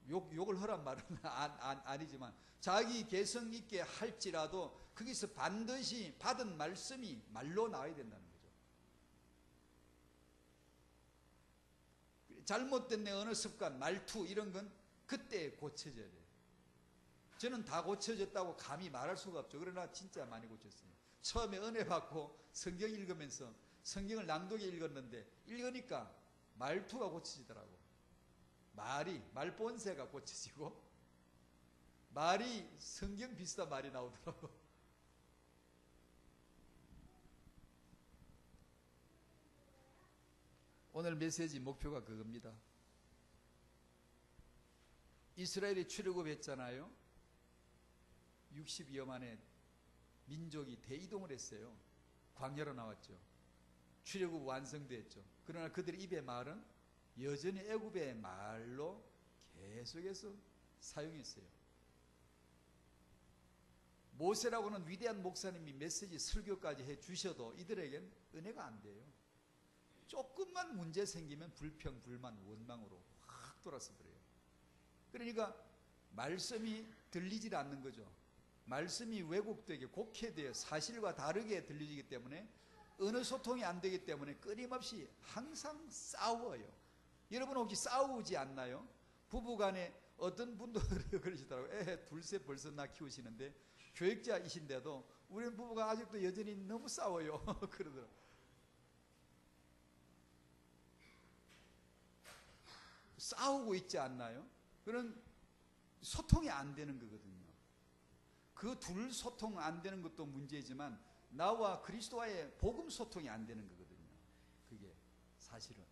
욕을 하란 말은 아니지만 자기 개성 있게 할지라도 거기서 반드시 받은 말씀이 말로 나와야 된다는 거죠. 잘못된 내 언어 습관, 말투 이런 건 그때 고쳐져야 돼요. 저는 다 고쳐졌다고 감히 말할 수가 없죠. 그러나 진짜 많이 고쳤어요. 처음에 은혜 받고 성경 읽으면서 성경을 낭독해 읽었는데, 읽으니까 말투가 고쳐지더라고. 말 본새가 고쳐지고, 말이 성경 비슷한 말이 나오더라고. 오늘 메시지 목표가 그겁니다. 이스라엘이 출애굽했잖아요. 60여 만의 민족이 대이동을 했어요. 광야로 나왔죠. 출애굽 완성됐죠. 그러나 그들의 입의 말은 여전히 애굽의 말로 계속해서 사용했어요. 모세라고는 위대한 목사님이 메시지 설교까지 해주셔도 이들에겐 은혜가 안 돼요. 조금만 문제 생기면 불평, 불만, 원망으로 확 돌아서 버려요. 그러니까 말씀이 들리질 않는 거죠. 말씀이 왜곡되게, 곡해되어 사실과 다르게 들리기 때문에 어느 소통이 안 되기 때문에 끊임없이 항상 싸워요. 여러분 혹시 싸우지 않나요? 부부간에 어떤 분도 그러시더라고요. 둘셋 벌써 나 키우시는데 교육자이신데도 우리는 부부가 아직도 여전히 너무 싸워요. 그러더라고요. 싸우고 있지 않나요? 그런 소통이 안 되는 거거든요. 그 둘 소통 안 되는 것도 문제지만 나와 그리스도와의 복음 소통이 안 되는 거거든요. 그게 사실은.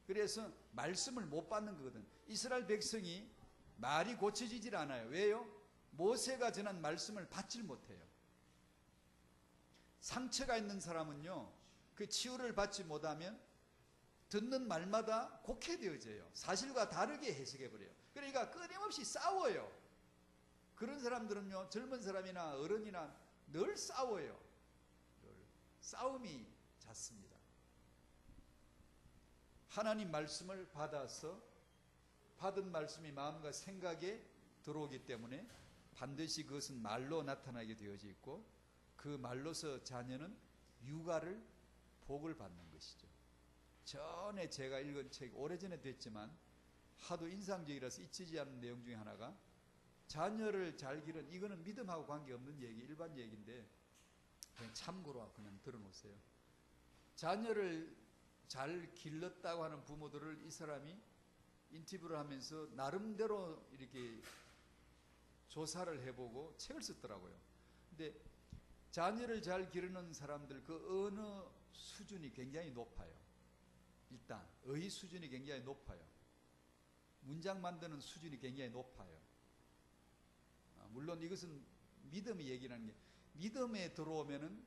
그래서 말씀을 못 받는 거거든. 이스라엘 백성이 말이 고쳐지질 않아요. 왜요? 모세가 전한 말씀을 받질 못해요. 상처가 있는 사람은요, 그 치유를 받지 못하면 듣는 말마다 곡해되어져요. 사실과 다르게 해석해버려요. 그러니까 끊임없이 싸워요. 그런 사람들은요, 젊은 사람이나 어른이나 늘 싸워요. 늘 싸움이 잦습니다. 하나님 말씀을 받아서 받은 말씀이 마음과 생각에 들어오기 때문에 반드시 그것은 말로 나타나게 되어져 있고, 그 말로서 자녀는 육아를 복을 받는 것이죠. 전에 제가 읽은 책, 오래전에 됐지만 하도 인상적이라서 잊히지 않는 내용 중에 하나가, 자녀를 잘 기른, 이거는 믿음하고 관계없는 얘기, 일반 얘기인데 그냥 참고로 그냥 들어놓으세요. 자녀를 잘 길렀다고 하는 부모들을 이 사람이 인터뷰를 하면서 나름대로 이렇게 조사를 해보고 책을 썼더라고요. 근데 자녀를 잘 기르는 사람들 그 언어 수준이 굉장히 높아요. 일단 의 수준이 굉장히 높아요. 문장 만드는 수준이 굉장히 높아요. 물론 이것은 믿음의 얘기라는 게, 믿음에 들어오면은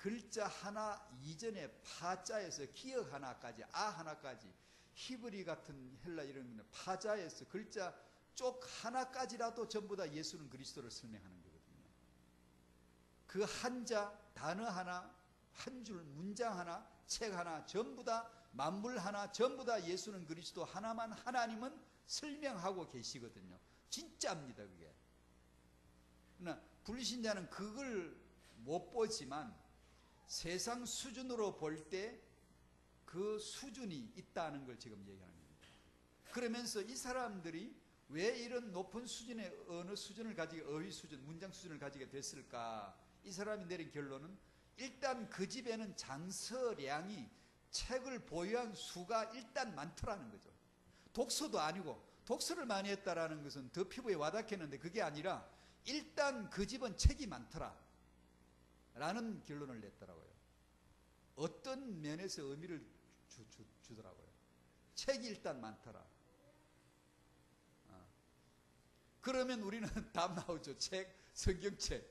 글자 하나 이전에 파자에서 기역 하나까지, 아 하나까지, 히브리 같은 헬라 이런 거는 파자에서 글자 쪽 하나까지라도 전부 다 예수는 그리스도를 설명하는 거거든요. 그 한자, 단어 하나, 한 줄 문장 하나, 책 하나, 전부 다 만물 하나, 전부 다 예수는 그리스도 하나만 하나님은 설명하고 계시거든요. 진짜입니다, 그게. 그러나 불신자는 그걸 못 보지만 세상 수준으로 볼 때 그 수준이 있다는 걸 지금 얘기하는 겁니다. 그러면서 이 사람들이 왜 이런 높은 수준의 어느 수준을 가지게, 어휘 수준, 문장 수준을 가지게 됐을까? 이 사람이 내린 결론은 일단 그 집에는 장서량이, 책을 보유한 수가 일단 많더라는 거죠. 독서도 아니고, 독서를 많이 했다라는 것은 더 피부에 와닿겠는데 그게 아니라 일단 그 집은 책이 많더라 라는 결론을 냈더라고요. 어떤 면에서 의미를 주더라고요. 책이 일단 많더라. 그러면 우리는 답 나오죠. 책, 성경책.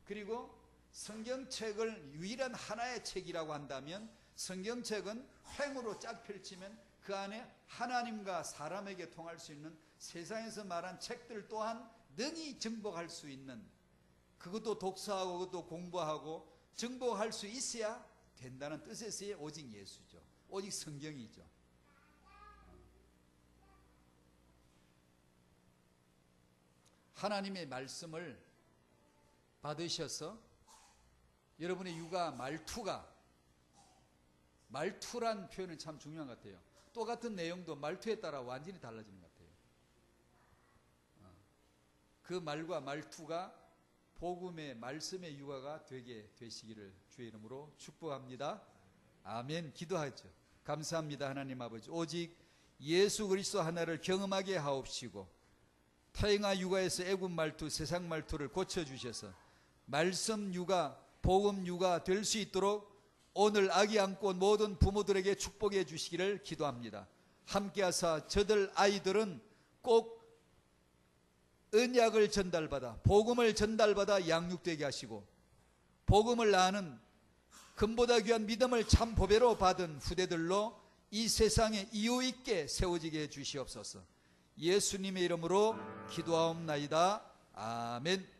그리고 성경책을 유일한 하나의 책이라고 한다면 성경책은 횡으로 쫙 펼치면 그 안에 하나님과 사람에게 통할 수 있는 세상에서 말한 책들 또한 능히 정복할 수 있는, 그것도 독서하고 그것도 공부하고 정복할 수 있어야 된다는 뜻에서의 오직 예수죠. 오직 성경이죠. 하나님의 말씀을 받으셔서 여러분의 육아 말투란 표현은 참 중요한 것 같아요. 똑같은 내용도 말투에 따라 완전히 달라지는 것 같아요. 그 말과 말투가 복음의 말씀의 육아가 되게 되시기를 주의 이름으로 축복합니다. 아멘. 기도하죠. 감사합니다. 하나님 아버지, 오직 예수 그리스도 하나를 경험하게 하옵시고 타행아 육아에서 애국 말투, 세상 말투를 고쳐주셔서 말씀 육아, 복음 육아 될 수 있도록 오늘 아기 안고 온 모든 부모들에게 축복해 주시기를 기도합니다. 함께하사 저들 아이들은 꼭 언약을 전달받아, 복음을 전달받아 양육되게 하시고 복음을 아는 금보다 귀한 믿음을 참 보배로 받은 후대들로 이 세상에 이유 있게 세워지게 해 주시옵소서. 예수님의 이름으로 기도하옵나이다. 아멘.